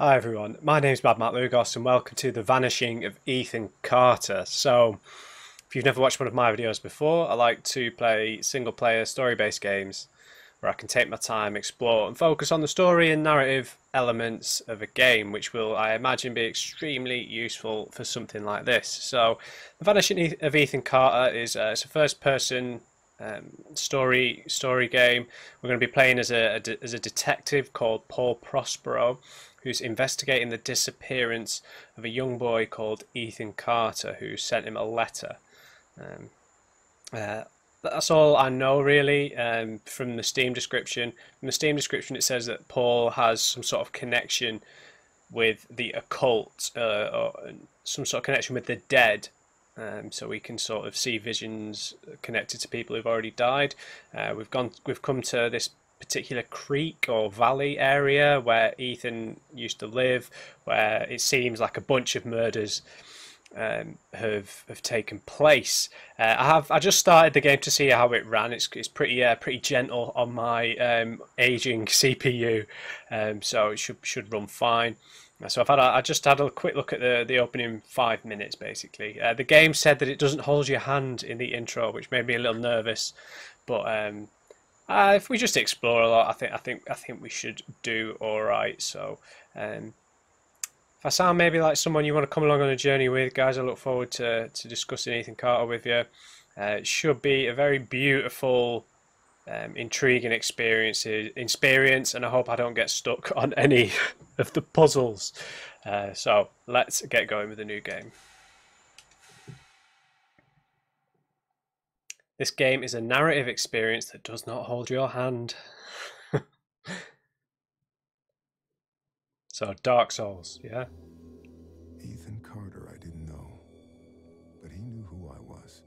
Hi everyone, my name's MadMatt Lugos and welcome to the Vanishing of Ethan Carter. So, if you've never watched one of my videos before, I like to play single-player story-based games where I can take my time, explore and focus on the story and narrative elements of a game, which will, I imagine, be extremely useful for something like this. So, the Vanishing of Ethan Carter is it's a first-person story game. We're going to be playing as a detective called Paul Prospero, who's investigating the disappearance of a young boy called Ethan Carter, who sent him a letter. Um, that's all I know really from the Steam description. From the Steam description, it says that Paul has some sort of connection with the occult, or some sort of connection with the dead. So we can sort of see visions connected to people who've already died. We've come to this particular creek or valley area where Ethan used to live, where it seems like a bunch of murders have taken place. I just started the game to see how it ran. It's pretty gentle on my aging CPU, so it should run fine. So I just had a quick look at the opening 5 minutes basically. The game said that it doesn't hold your hand in the intro, which made me a little nervous, but if we just explore a lot, I think we should do all right. So, if I sound maybe like someone you want to come along on a journey with, guys, I look forward to discussing Ethan Carter with you. It should be a very beautiful, intriguing experience, and I hope I don't get stuck on any of the puzzles. So let's get going with the new game. This game is a narrative experience that does not hold your hand. So, Dark Souls, yeah? Ethan Carter, I didn't know, but he knew who I was.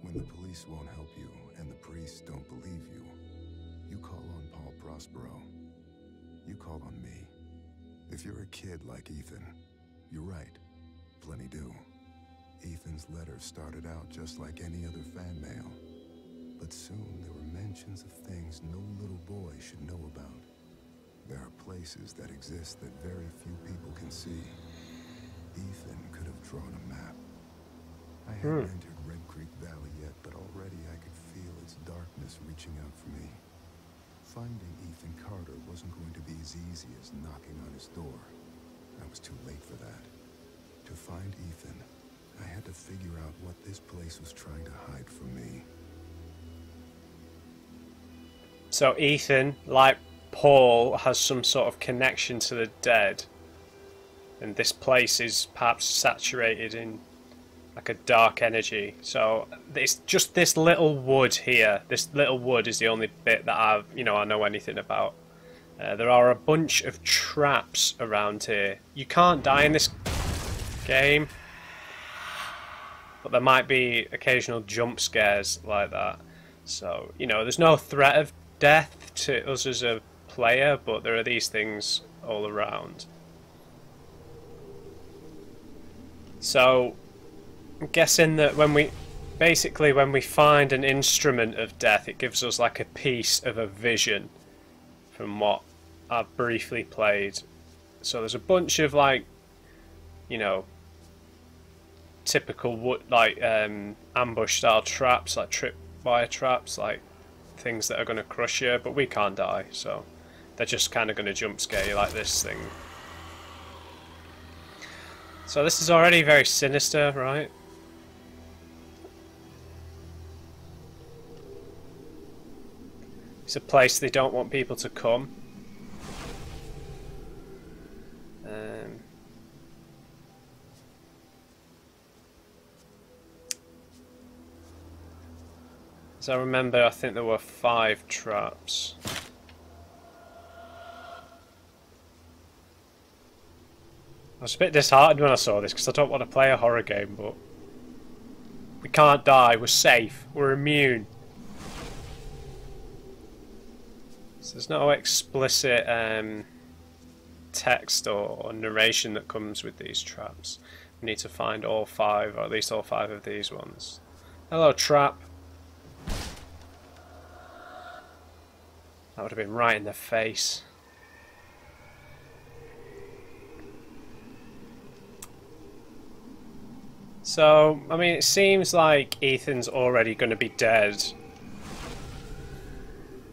When the police won't help you and the priests don't believe you, you call on Paul Prospero. You call on me. If you're a kid like Ethan, you're right. Plenty do. Ethan's letter started out just like any other fan mail. But soon there were mentions of things no little boy should know about. There are places that exist that very few people can see. Ethan could have drawn a map. I hadn't entered Red Creek Valley yet, but already I could feel its darkness reaching out for me. Finding Ethan Carter wasn't going to be as easy as knocking on his door. I was too late for that. To find Ethan, I had to figure out what this place was trying to hide from me. So Ethan, like Paul, has some sort of connection to the dead, and this place is perhaps saturated in like a dark energy. So it's just this little wood here. This little wood is the only bit that I know anything about. There are a bunch of traps around here. You can't die in this game, but there might be occasional jump scares like that. So, there's no threat of death to us as a player, but there are these things all around. So, I'm guessing that when we find an instrument of death, it gives us like a piece of a vision from what I've briefly played. So there's a bunch of typical wood, ambush style traps, like tripwire traps, like things that are going to crush you, but we can't die, so they're just kind of going to jump scare you like this thing. So this is already very sinister, right? It's a place they don't want people to come. As I remember, I think there were 5 traps. I was a bit disheartened when I saw this because I don't want to play a horror game, but we can't die, we're safe, we're immune. So there's no explicit text or narration that comes with these traps. We need to find all 5, or at least all 5 of these ones. Hello, trap. That would have been right in the face. So, I mean, it seems like Ethan's already going to be dead.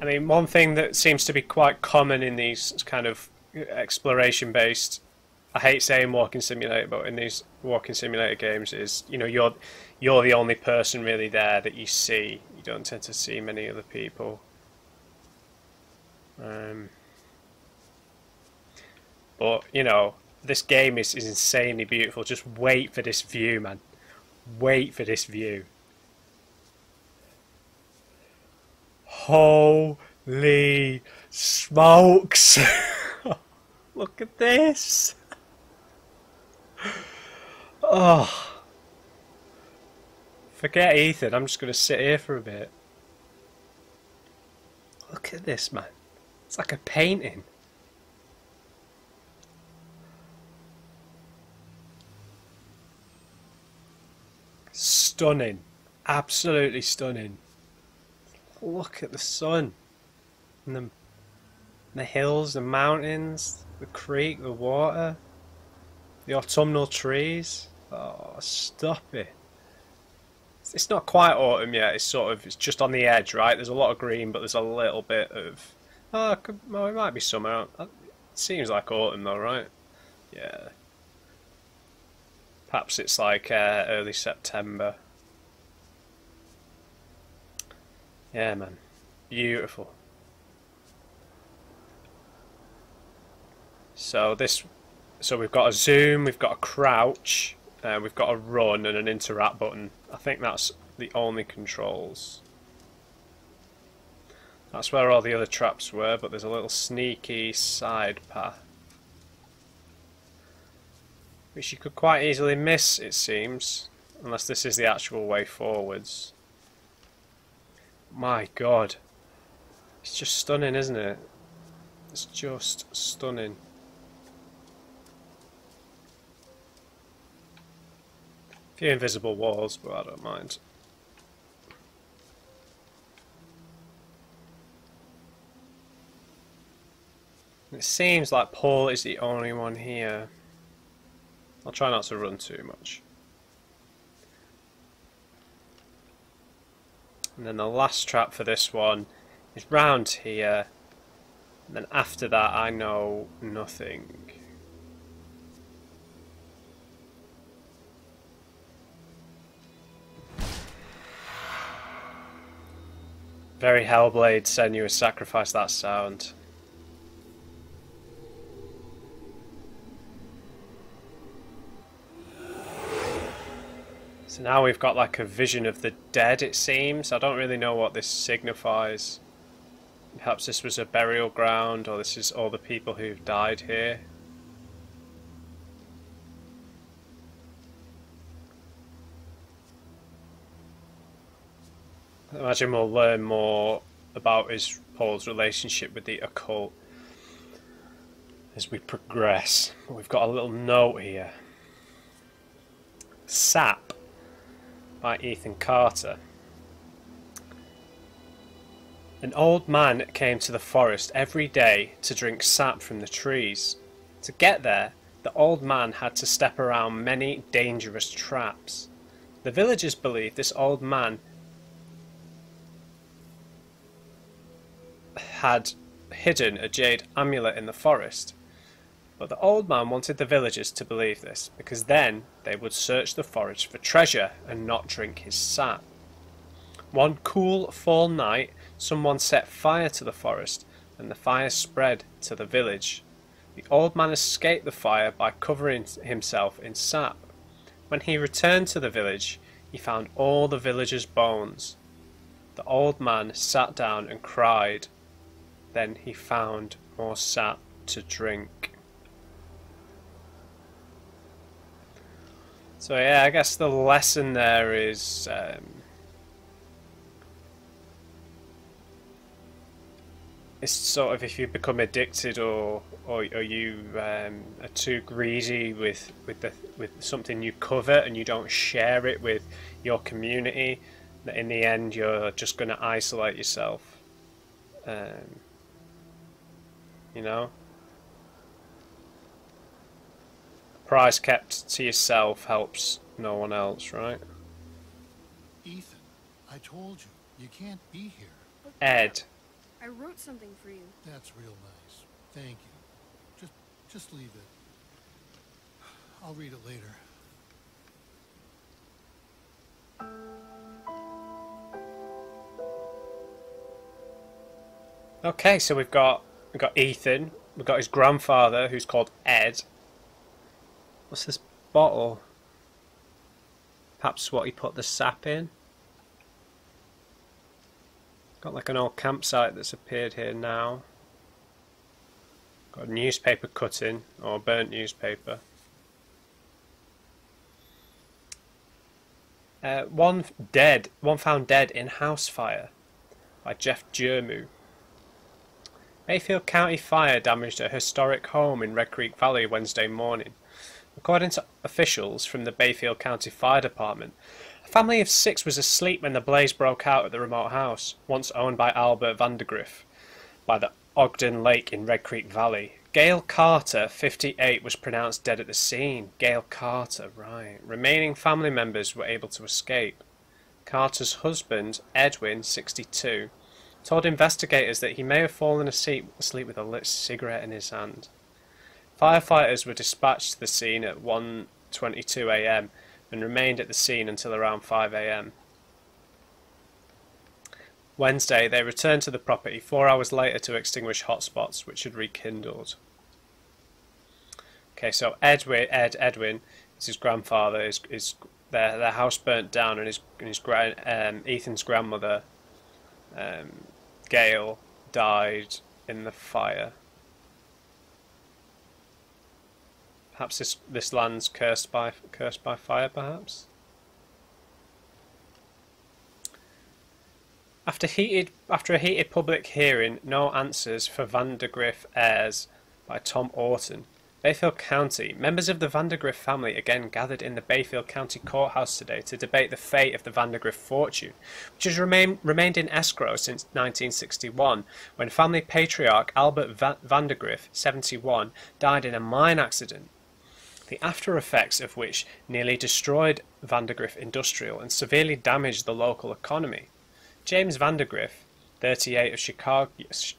I mean, one thing that seems to be quite common in these kind of exploration-based, I hate saying walking simulator, but in these walking simulator games is, you know, you're the only person really there that you see. You don't tend to see many other people. But, you know, this game is insanely beautiful. Just wait for this view, man. Wait for this view. Holy smokes! Look at this! Oh. Forget Ethan, I'm just going to sit here for a bit. Look at this, man. It's like a painting. Stunning. Absolutely stunning. Look at the sun. And the hills, the mountains, the creek, the water. The autumnal trees. Oh, stop it. It's not quite autumn yet. It's just on the edge, right? There's a lot of green, but there's a little bit of... Oh, well, it might be summer. It seems like autumn though, right? Yeah. Perhaps it's like early September. Yeah, man. Beautiful. So we've got a zoom, we've got a crouch, we've got a run and an interact button. I think that's the only controls. That's where all the other traps were, but there's a little sneaky side path, which you could quite easily miss, it seems, unless this is the actual way forwards. My God. It's just stunning, isn't it? It's just stunning. A few invisible walls, but I don't mind. It seems like Paul is the only one here. I'll try not to run too much. And then the last trap for this one is round here. And then after that I know nothing. Very Hellblade, Senua's Sacrifice, that sound. So now we've got like a vision of the dead, it seems. I don't really know what this signifies. Perhaps this was a burial ground, or this is all the people who've died here. I imagine we'll learn more about Paul's relationship with the occult as we progress. We've got a little note here. Sap by Ethan Carter. An old man came to the forest every day to drink sap from the trees. To get there, the old man had to step around many dangerous traps. The villagers believed this old man had hidden a jade amulet in the forest. But the old man wanted the villagers to believe this, because then they would search the forest for treasure and not drink his sap. One cool fall night, someone set fire to the forest, and the fire spread to the village. The old man escaped the fire by covering himself in sap. When he returned to the village, he found all the villagers' bones. The old man sat down and cried. Then he found more sap to drink. So yeah, I guess the lesson there is it's sort of if you become addicted or you are too greedy with something you covet and you don't share it with your community, that in the end you're just going to isolate yourself. You know, prize kept to yourself helps no one else, right? Ethan, I told you, you can't be here. But Ed. I wrote something for you. That's real nice. Thank you. Just leave it. I'll read it later. Okay, so we've got Ethan, we've got his grandfather who's called Ed. What's this bottle? Perhaps what he put the sap in. Got like an old campsite that's appeared here now. Got a newspaper cutting, or burnt newspaper. One found dead in house fire by Jeff Jermu. Mayfield County fire damaged a historic home in Red Creek Valley Wednesday morning. According to officials from the Bayfield County Fire Department, a family of 6 was asleep when the blaze broke out at the remote house, once owned by Albert Vandergriff, by the Ogden Lake in Red Creek Valley. Gail Carter, 58, was pronounced dead at the scene. Gail Carter, right. Remaining family members were able to escape. Carter's husband, Edwin, 62, told investigators that he may have fallen asleep with a lit cigarette in his hand. Firefighters were dispatched to the scene at 1:22 a.m. and remained at the scene until around 5 a.m. Wednesday, they returned to the property 4 hours later to extinguish hotspots, which had rekindled. Okay, so Edwin is his grandfather. Their house burnt down, and Ethan's grandmother, Gail, died in the fire. Perhaps this land's cursed by fire, perhaps? After a heated public hearing, No Answers for Vandergriff heirs by Tom Orton, Bayfield County, members of the Vandergriff family again gathered in the Bayfield County Courthouse today to debate the fate of the Vandergriff fortune, which has remained in escrow since 1961, when family patriarch Albert Vandergriff, 71, died in a mine accident, the after effects of which nearly destroyed Vandergriff Industrial and severely damaged the local economy. James Vandergriff, 38, of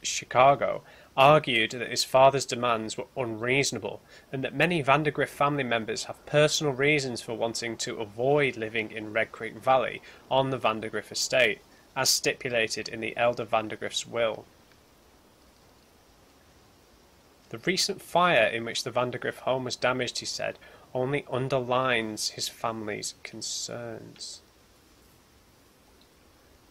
Chicago, argued that his father's demands were unreasonable and that many Vandergriff family members have personal reasons for wanting to avoid living in Red Creek Valley on the Vandergriff estate, as stipulated in the elder Vandergriff's will. The recent fire in which the Vandergriff home was damaged, he said, only underlines his family's concerns.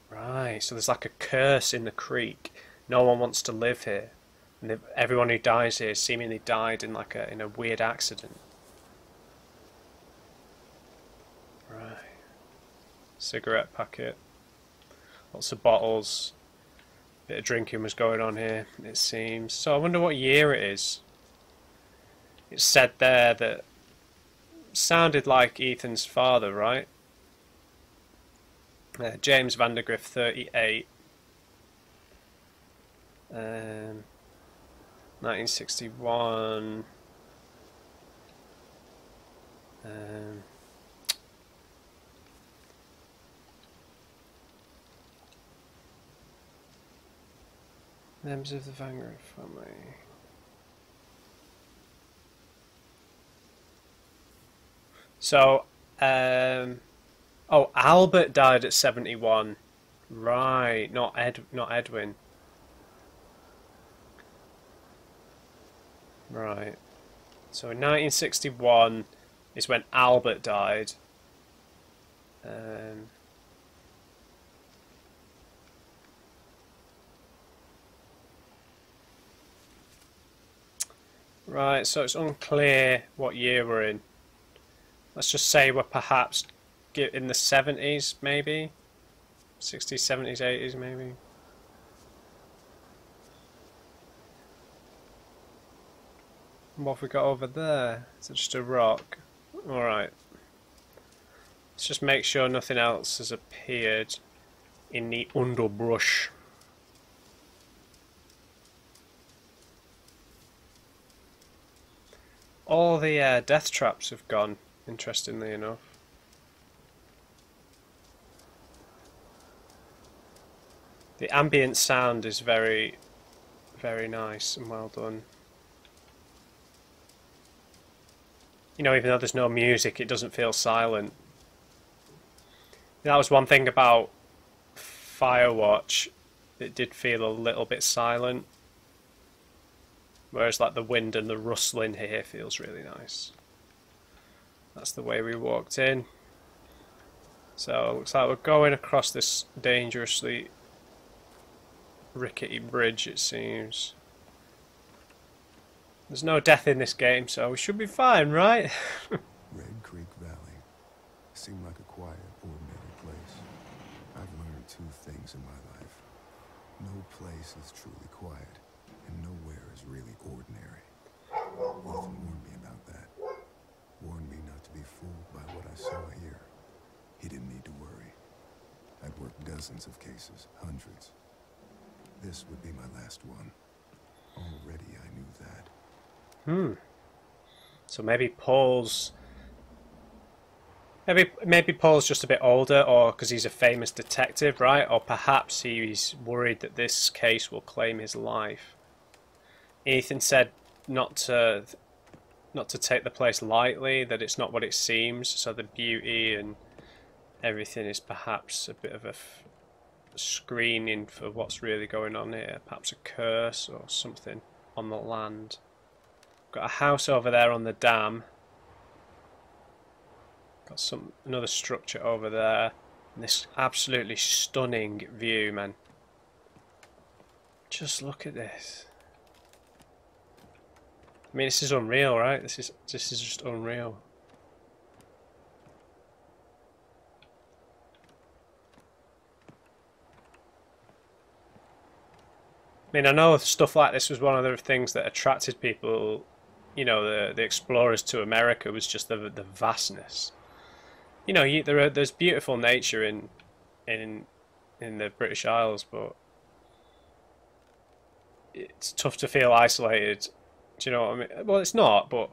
Right, so there's like a curse in the creek. No one wants to live here. And everyone who dies here seemingly died in in a weird accident. Right. Cigarette packet. Lots of bottles. Bit of drinking was going on here, it seems. So I wonder what year it is. It said there that sounded like Ethan's father, right? James Vandergriff, 38. 1961. Members of the Vandergriff family. So, oh, Albert died at 71. Right, not Edwin. Right. So in 1961 is when Albert died. Right, so it's unclear what year we're in. Let's just say we're perhaps in the 70s, maybe? 60s, 70s, 80s, maybe? What have we got over there? Is it just a rock? Alright. Let's just make sure nothing else has appeared in the underbrush. All the death traps have gone, interestingly enough. The ambient sound is very, very nice and well done. You know, even though there's no music, it doesn't feel silent. That was one thing about Firewatch. It did feel a little bit silent. Whereas like the wind and the rustling here feels really nice. That's the way we walked in. So it looks like we're going across this dangerously rickety bridge, it seems. There's no death in this game, so we should be fine, right? Red Creek Valley seemed like a quiet, ordinary place. I've learned two things in my life. No place is truly quiet, and nowhere is really ordinary. Ethan warned me about that. Warned me not to be fooled by what I saw here. He didn't need to worry. I'd worked dozens of cases, hundreds. This would be my last one. Already I knew that. So maybe Paul's... Maybe Paul's just a bit older, or because he's a famous detective, right? Or perhaps he's worried that this case will claim his life. Ethan said not to take the place lightly, that it's not what it seems, so the beauty and everything is perhaps a bit of a screening for what's really going on here. Perhaps a curse or something on the land. Got a house over there on the dam. Got another structure over there. And this absolutely stunning view, man. Just look at this. I mean, this is unreal, right? This is just unreal. I mean, I know stuff like this was one of the things that attracted people, you know, the explorers to America, was just the vastness. You know, there's beautiful nature in the British Isles, but it's tough to feel isolated. Do you know what I mean? Well, it's not, but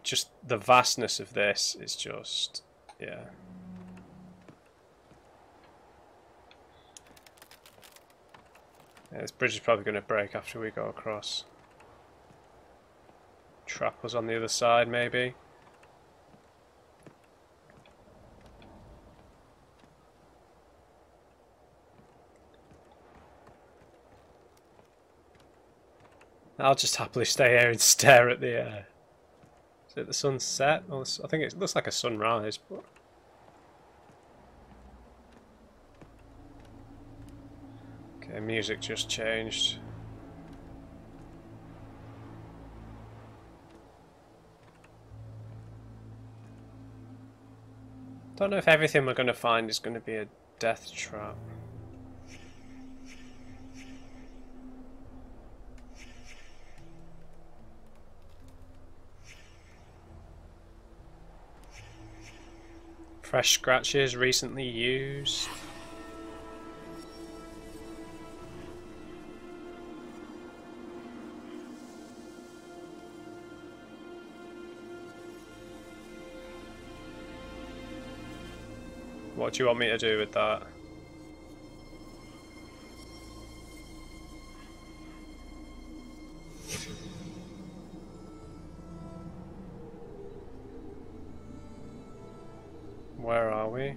just the vastness of this is just, yeah. Yeah, this bridge is probably going to break after we go across. Trap us on the other side, maybe. I'll just happily stay here and stare at the... Is it the sunset? Well, I think it looks like a sunrise, but... Okay, music just changed. Don't know if everything we're going to find is going to be a death trap. Fresh scratches recently used. What do you want me to do with that? Where are we?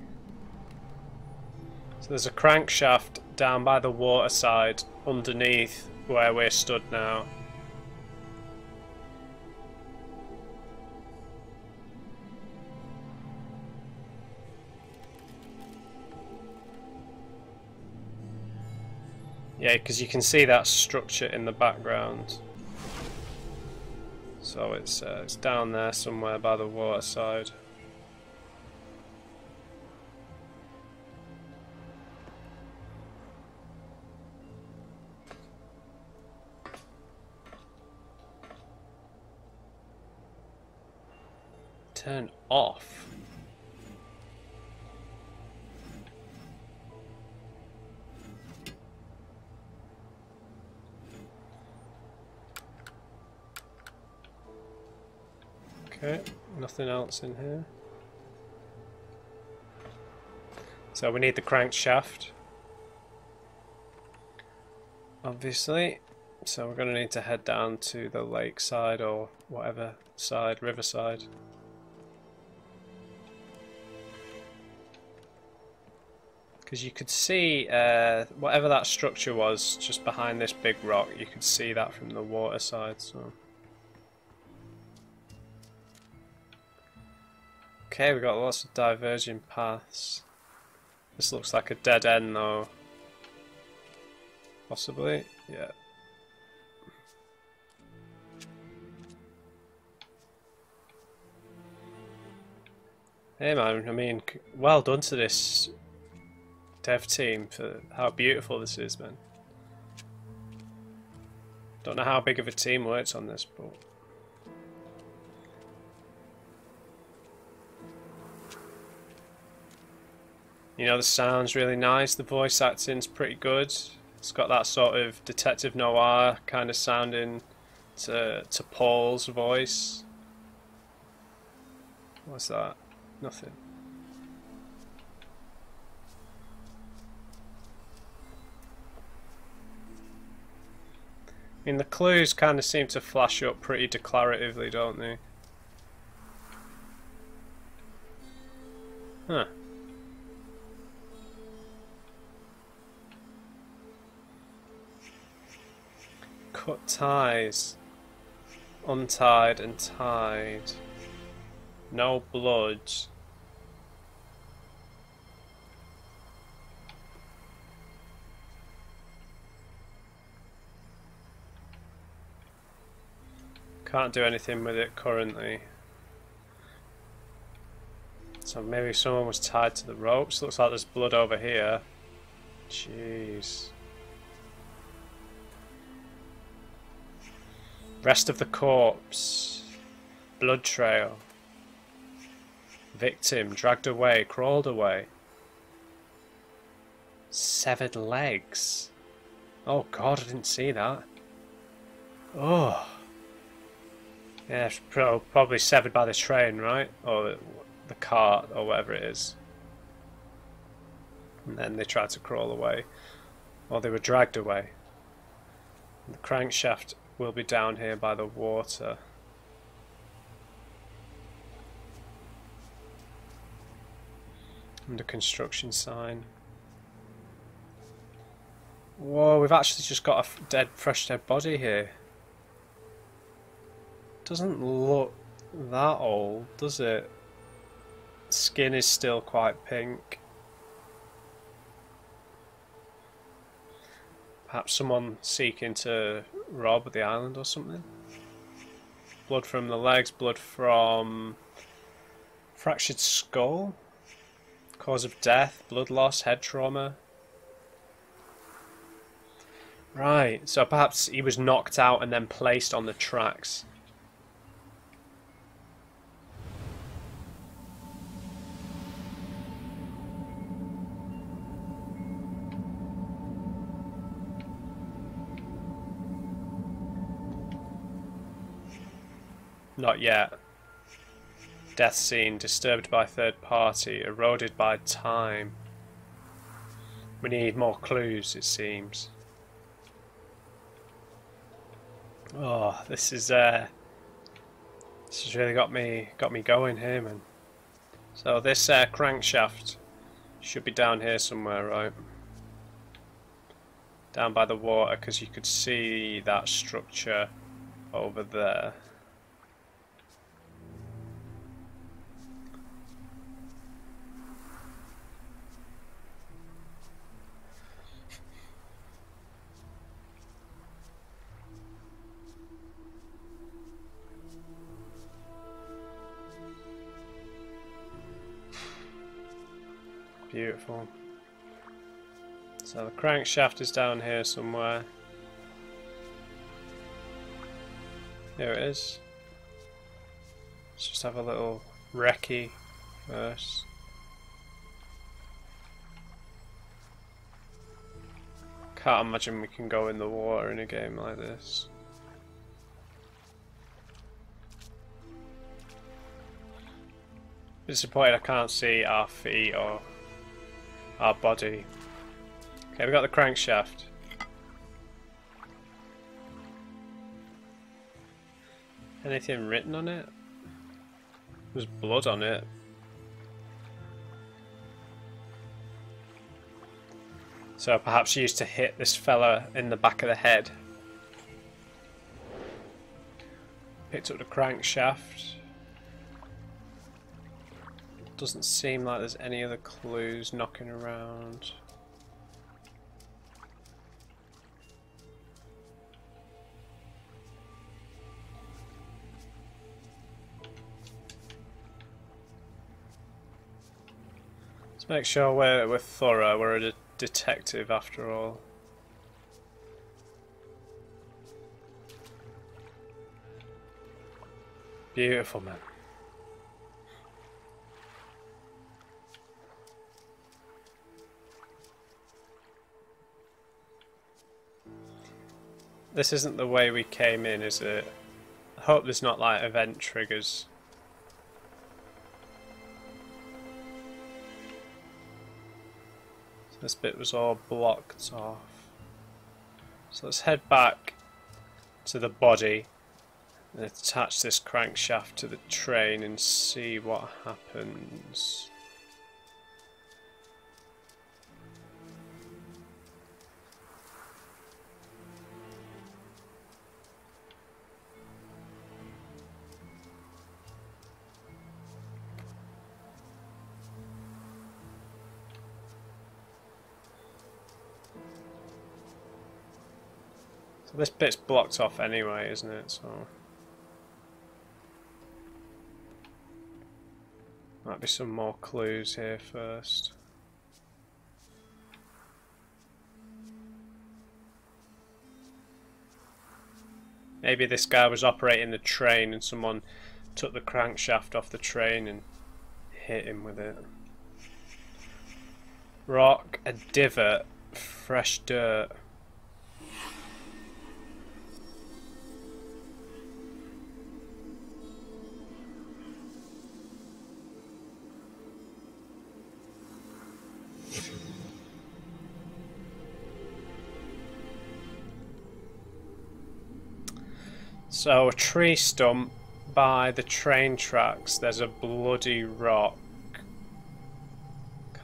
So there's a crankshaft down by the waterside underneath where we're stood now. Yeah, because you can see that structure in the background. So it's down there somewhere by the waterside. Turn off. Okay, nothing else in here. So we need the crankshaft. obviously. So we're going to need to head down to the lakeside or whatever side, riverside. Because you could see whatever that structure was just behind this big rock, you could see that from the water side. So. Okay, we've got lots of diverging paths. This looks like a dead end though. Possibly, yeah. Hey man, I mean, well done to this dev team for how beautiful this is, man. Don't know how big of a team works on this, but you know, the sound's really nice, the voice acting's pretty good. It's got that sort of detective noir kind of sounding to Paul's voice. What's that? Nothing. I mean, the clues kind of seem to flash up pretty declaratively, don't they? Huh. Cut ties. Untied and tied. No blood. Can't do anything with it currently. So maybe someone was tied to the ropes. Looks like there's blood over here. Jeez. Rest of the corpse. Blood trail. Victim dragged away, crawled away. Severed legs. Oh god, I didn't see that. Oh. Yeah, it's probably severed by the train, right? Or the cart, or whatever it is. And then they tried to crawl away. Or they were dragged away. And the crankshaft will be down here by the water. Under construction sign. Whoa, we've actually just got a fresh dead body here. Doesn't look that old, does it? Skin is still quite pink. Perhaps someone seeking to rob the island or something. Blood from the legs, blood from fractured skull. Cause of death, blood loss, head trauma. Right, so perhaps he was knocked out and then placed on the tracks. Not yet. Death scene, disturbed by third party, eroded by time. We need more clues, it seems. Oh, this has really got me going here, man. So this crankshaft should be down here somewhere, right? Down by the water, because you could see that structure over there. Beautiful. So the crankshaft is down here somewhere. There it is. Let's just have a little recce first. Can't imagine we can go in the water in a game like this. Disappointed I can't see our feet or our body. Okay, we got the crankshaft. Anything written on it? There's blood on it. So perhaps she used to hit this fella in the back of the head. Picked up the crankshaft. Doesn't seem like there's any other clues knocking around. Let's make sure we're thorough. We're a detective after all. Beautiful, man. This isn't the way we came in, is it? I hope there's not like event triggers. So this bit was all blocked off. So let's head back to the body and attach this crankshaft to the train and see what happens. So this bit's blocked off anyway, isn't it? So might be some more clues here first. Maybe this guy was operating the train and someone took the crankshaft off the train and hit him with it. Rock, a divot, fresh dirt. So a tree stump by the train tracks, there's a bloody rock.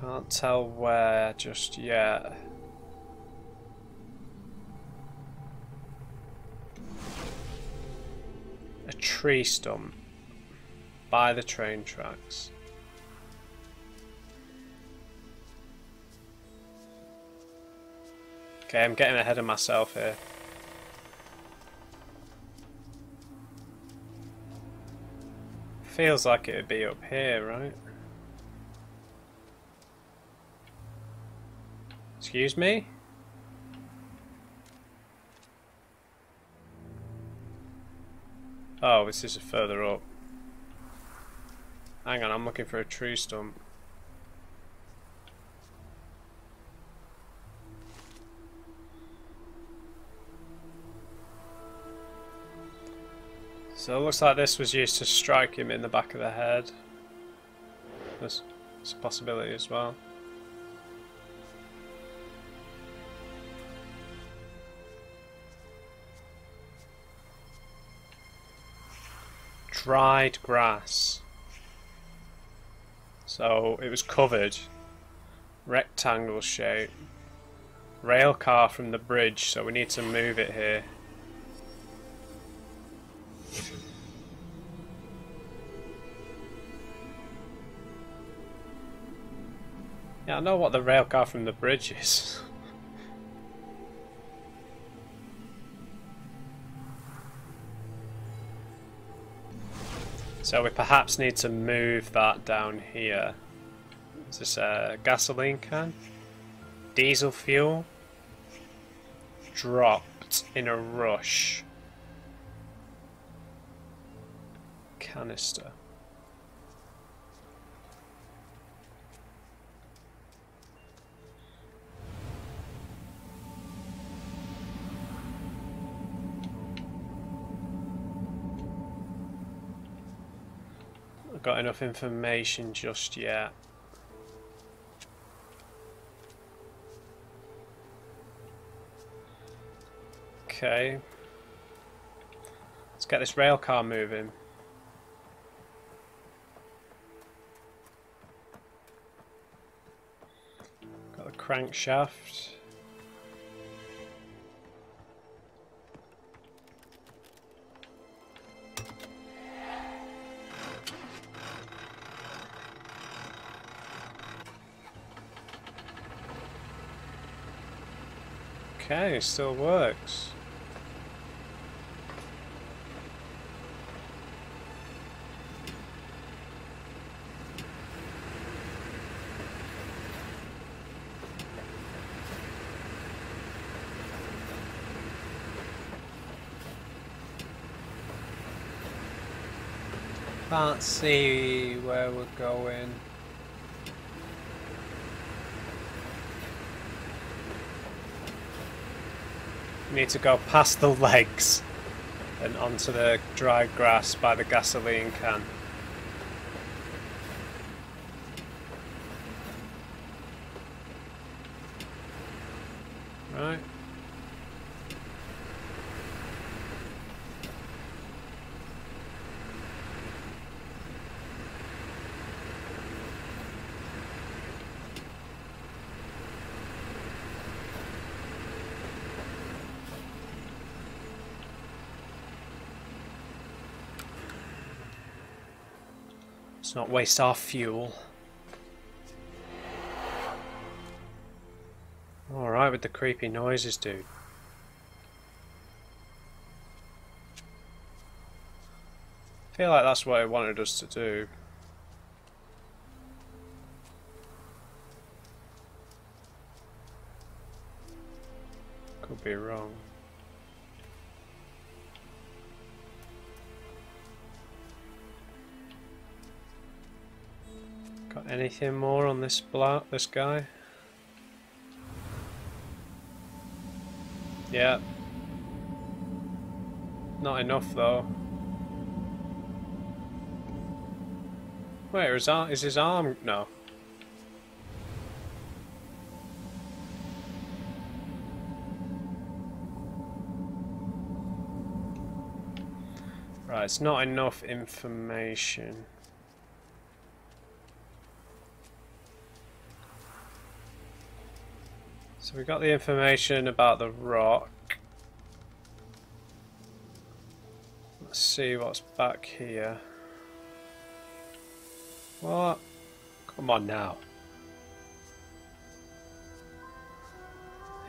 Can't tell where just yet. A tree stump by the train tracks. Okay, I'm getting ahead of myself here. Feels like it would be up here, right? Excuse me? Oh, this is further up. Hang on, I'm looking for a tree stump. So it looks like this was used to strike him in the back of the head. There's a possibility as well. Dried grass. So it was covered. Rectangle shape. Rail car from the bridge, so we need to move it here. Yeah, I know what the rail car from the bridge is. So we perhaps need to move that down here. Is this a gasoline can? Diesel fuel? Dropped in a rush. Canister. Not got enough information just yet. Okay. Let's Let's get this rail car moving. Got the crankshaft. Okay, still works. Can't see where we're going. We need to go past the legs and onto the dry grass by the gasoline can. Right. Let's not waste our fuel. Alright with the creepy noises, dude. I feel like that's what it wanted us to do. Could be wrong. Got anything more on this guy? Yeah. Not enough though. Wait, is his arm? No. Right, it's not enough information. So we got the information about the rock. Let's see what's back here. What? Come on now.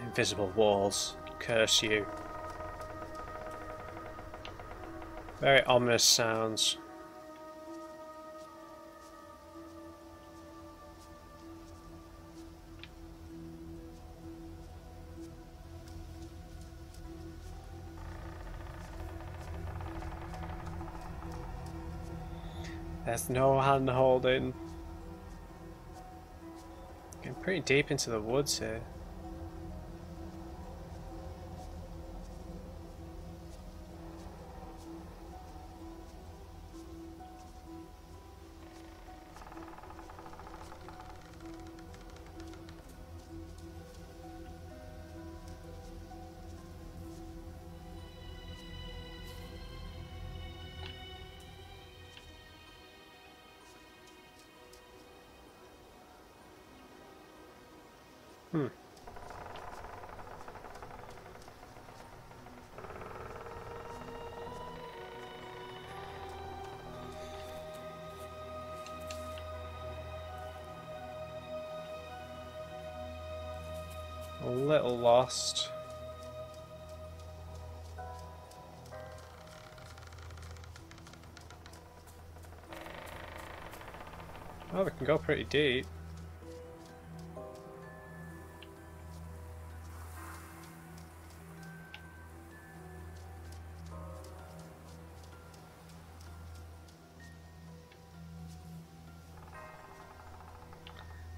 Invisible walls. Curse you. Very ominous sounds. There's no hand holding. Getting pretty deep into the woods here. A little lost. Oh, we can go pretty deep.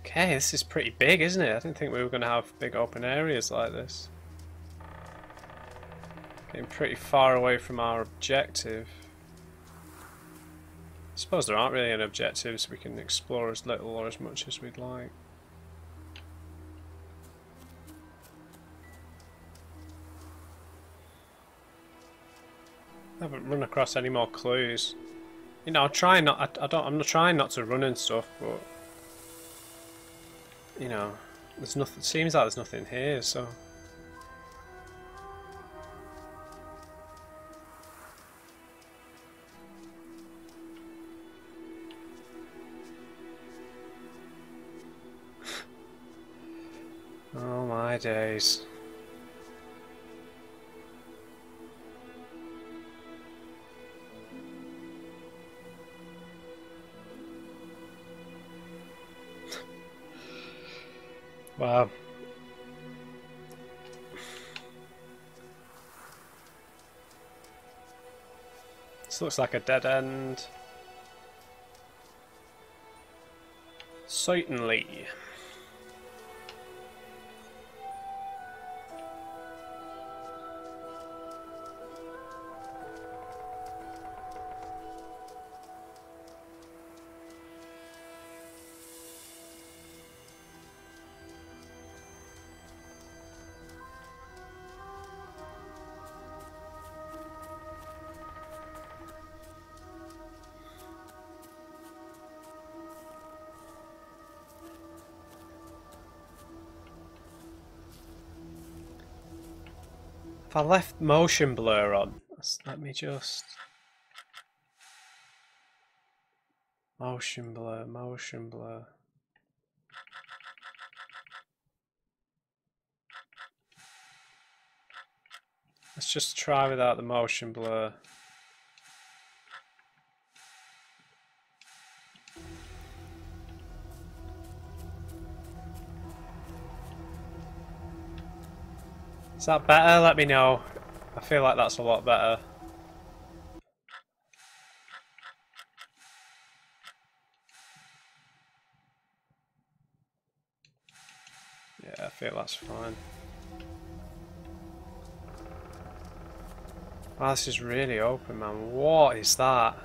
Okay, this is pretty big, isn't it? I didn't think we were going to have big open areas like this. Getting pretty far away from our objective. I suppose there aren't really any objectives, so we can explore as little or as much as we'd like. I haven't run across any more clues. You know, I'm trying not. I'm not trying not to run and stuff, but you know, there's nothing. Seems like there's nothing here, so. Oh my days. Wow. This looks like a dead end. Certainly. If I left motion blur on, let me just... Motion blur, motion blur. Let's just try without the motion blur. Is that better? Let me know. I feel like that's a lot better. Yeah, I feel that's fine. Wow, this is really open, man. What is that?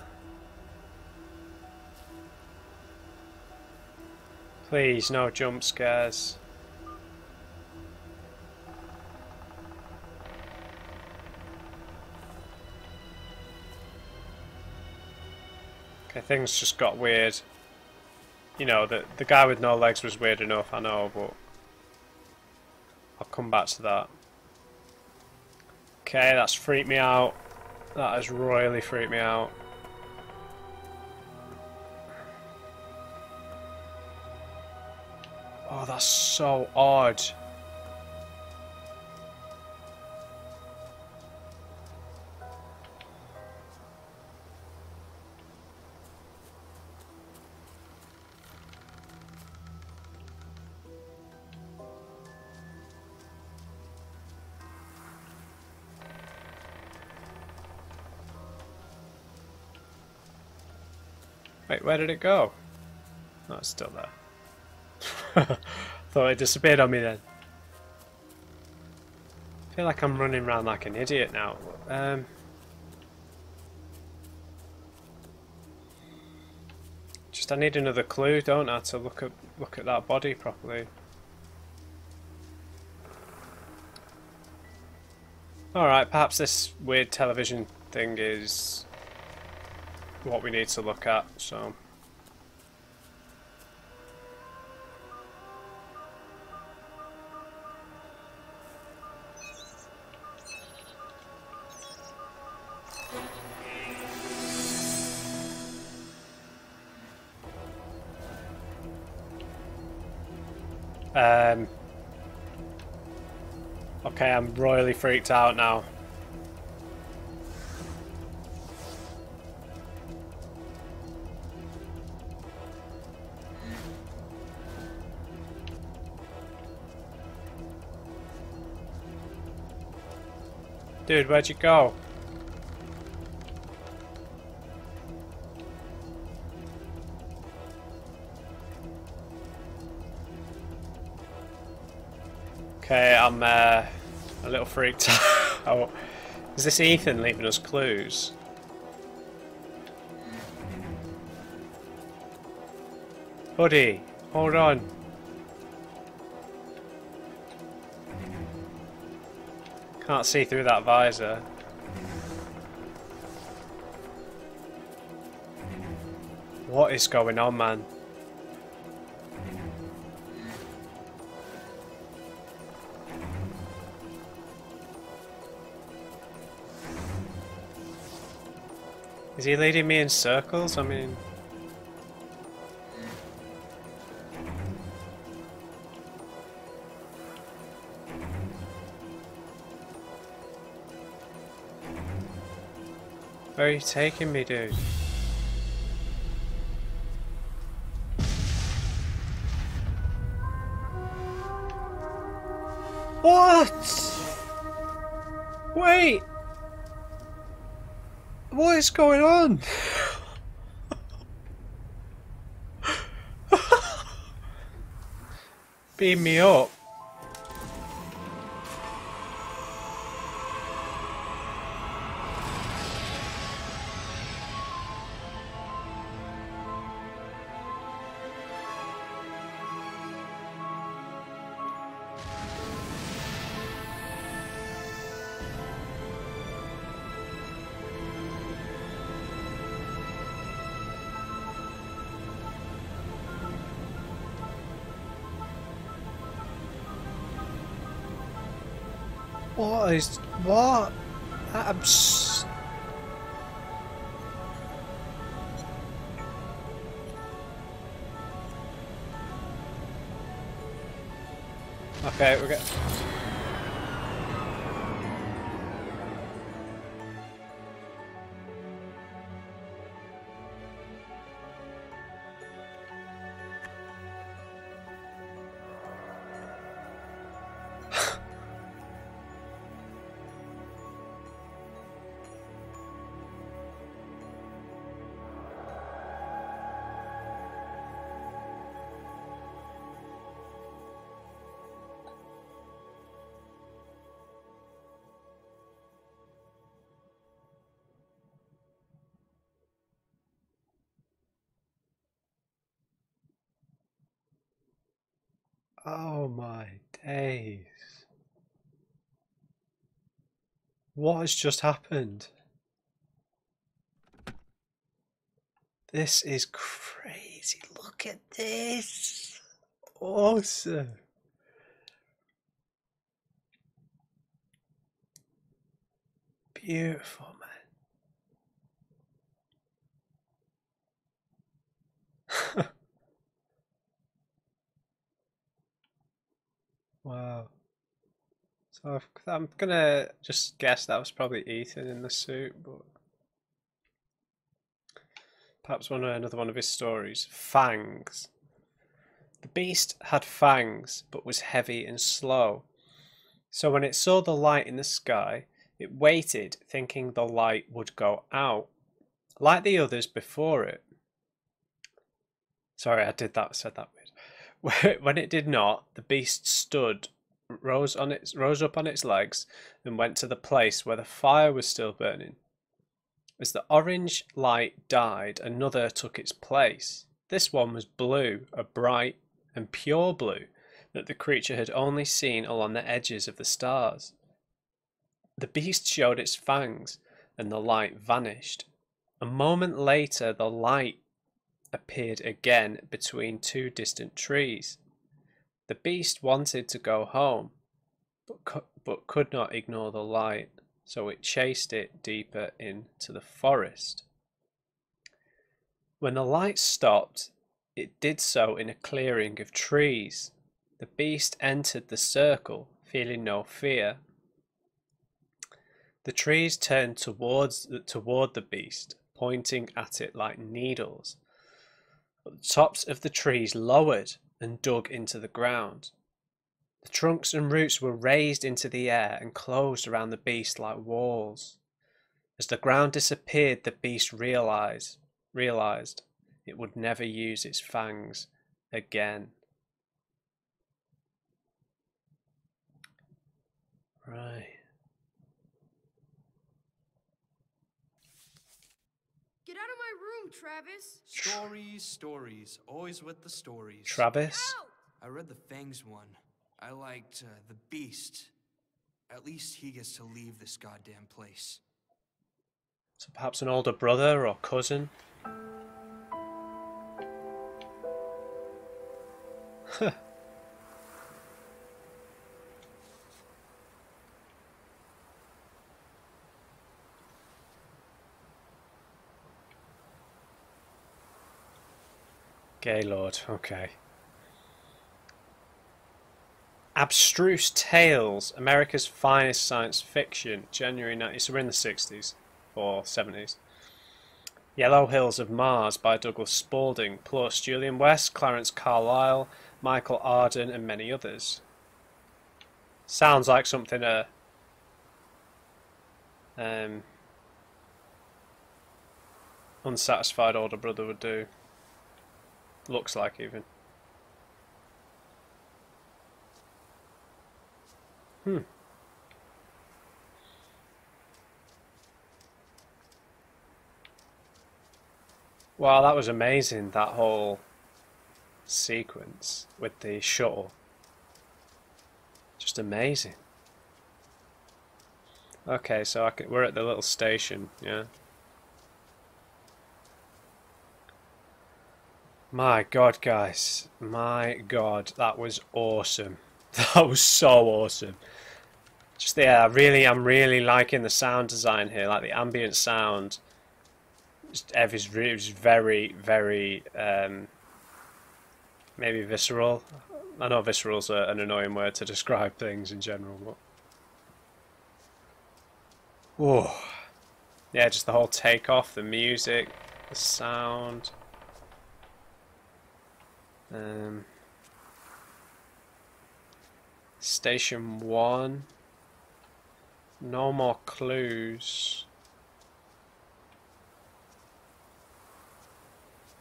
Please, no jump scares. Okay, things just got weird. You know, the guy with no legs was weird enough, I know, but I'll come back to that. Okay, that's freaked me out. That has royally freaked me out. Oh, that's so odd. Wait, where did it go? Oh, it's still there. Thought it disappeared on me then. I feel like I'm running around like an idiot now. Just I need another clue, don't I, to look at that body properly. Alright, perhaps this weird television thing is what we need to look at, so... Okay, I'm royally freaked out now. Dude, where'd you go? Okay, I'm a little freaked out. Is this Ethan leaving us clues? Buddy, hold on. Can't see through that visor. What is going on, man? Is he leading me in circles? I mean... Where are you taking me, dude? What? Wait! What is going on? Beam me up. What is... what? Okay, we're getting... Oh my days. What has just happened? This is crazy. Look at this. Awesome. Beautiful, man. Wow. So I'm gonna just guess that was probably Ethan in the suit, but perhaps another one of his stories. Fangs. The beast had fangs, but was heavy and slow. So when it saw the light in the sky, it waited, thinking the light would go out, like the others before it. Sorry, said that weird. When it did not, the beast stood, rose up on its legs, and went to the place where the fire was still burning. As the orange light died, another took its place. This one was blue, a bright and pure blue that the creature had only seen along the edges of the stars. The beast showed its fangs, and the light vanished. A moment later, the light appeared again between two distant trees. The beast wanted to go home, but could not ignore the light, so it chased it deeper into the forest. When the light stopped, it did so in a clearing of trees. The beast entered the circle, feeling no fear. The trees turned toward the beast, pointing at it like needles. But the tops of the trees lowered and dug into the ground. The trunks and roots were raised into the air and closed around the beast like walls. As the ground disappeared, the beast realized it would never use its fangs again. Right. Get out of my room, Travis! Stories. Always with the stories. Travis? Out! I read the Fangs one. I liked the Beast. At least he gets to leave this goddamn place. So perhaps an older brother or cousin? Gaylord, okay. Abstruse Tales, America's Finest Science Fiction, January 90s. So we're in the 60s or 70s. Yellow Hills of Mars by Douglas Spalding, plus Julian West, Clarence Carlyle, Michael Arden, and many others. Sounds like something unsatisfied older brother would do. Looks like even. Wow, that was amazing, that whole sequence with the shuttle. Just amazing. Okay, so we're at the little station, yeah. My God, guys. My God, that was awesome. That was so awesome. Just yeah, I'm really liking the sound design here, like the ambient sound. It was very, very maybe visceral. I know visceral's an annoying word to describe things in general, but whoa. Yeah, just the whole takeoff, the music, the sound. Station 1. No more clues.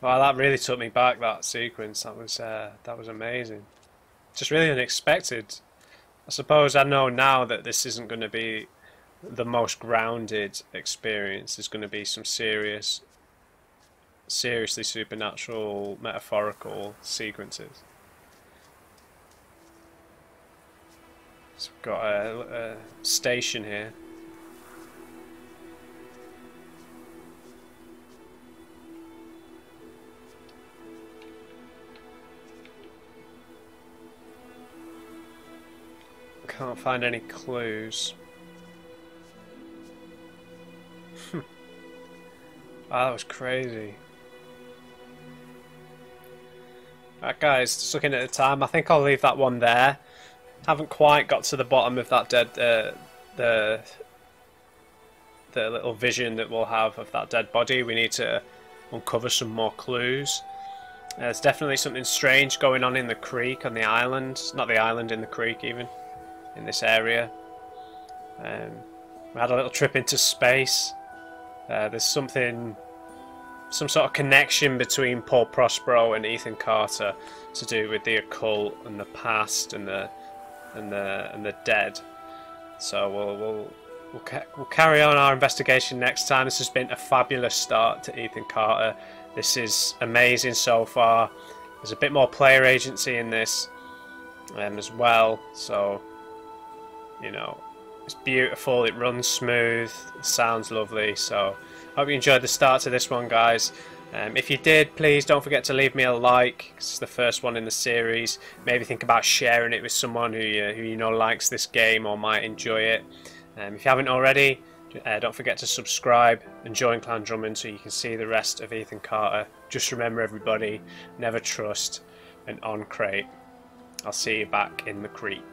Wow, that really took me back, that sequence. That was amazing. Just really unexpected. I suppose I know now that this isn't going to be the most grounded experience. There's going to be some seriously supernatural, metaphorical sequences. So we've got a station here. Can't find any clues. Wow, that was crazy. Right, guys, just looking at the time, I think I'll leave that one there. Haven't quite got to the bottom of that dead, the little vision that we'll have of that dead body. We need to uncover some more clues. There's definitely something strange going on in the creek on the island. Not the island, in the creek even. In this area. We had a little trip into space. There's some sort of connection between Paul Prospero and Ethan Carter to do with the occult and the past and the dead. So we'll carry on our investigation next time. This has been a fabulous start to Ethan Carter. This is amazing so far. There's a bit more player agency in this as well. So, you know, it's beautiful, it runs smooth, it sounds lovely. So I hope you enjoyed the start to this one, guys. If you did, please don't forget to leave me a like. It's the first one in the series. Maybe think about sharing it with someone who you know likes this game or might enjoy it. If you haven't already, don't forget to subscribe and join Clan Drummond so you can see the rest of Ethan Carter. Just remember, everybody, never trust an on crate. I'll see you back in the creek.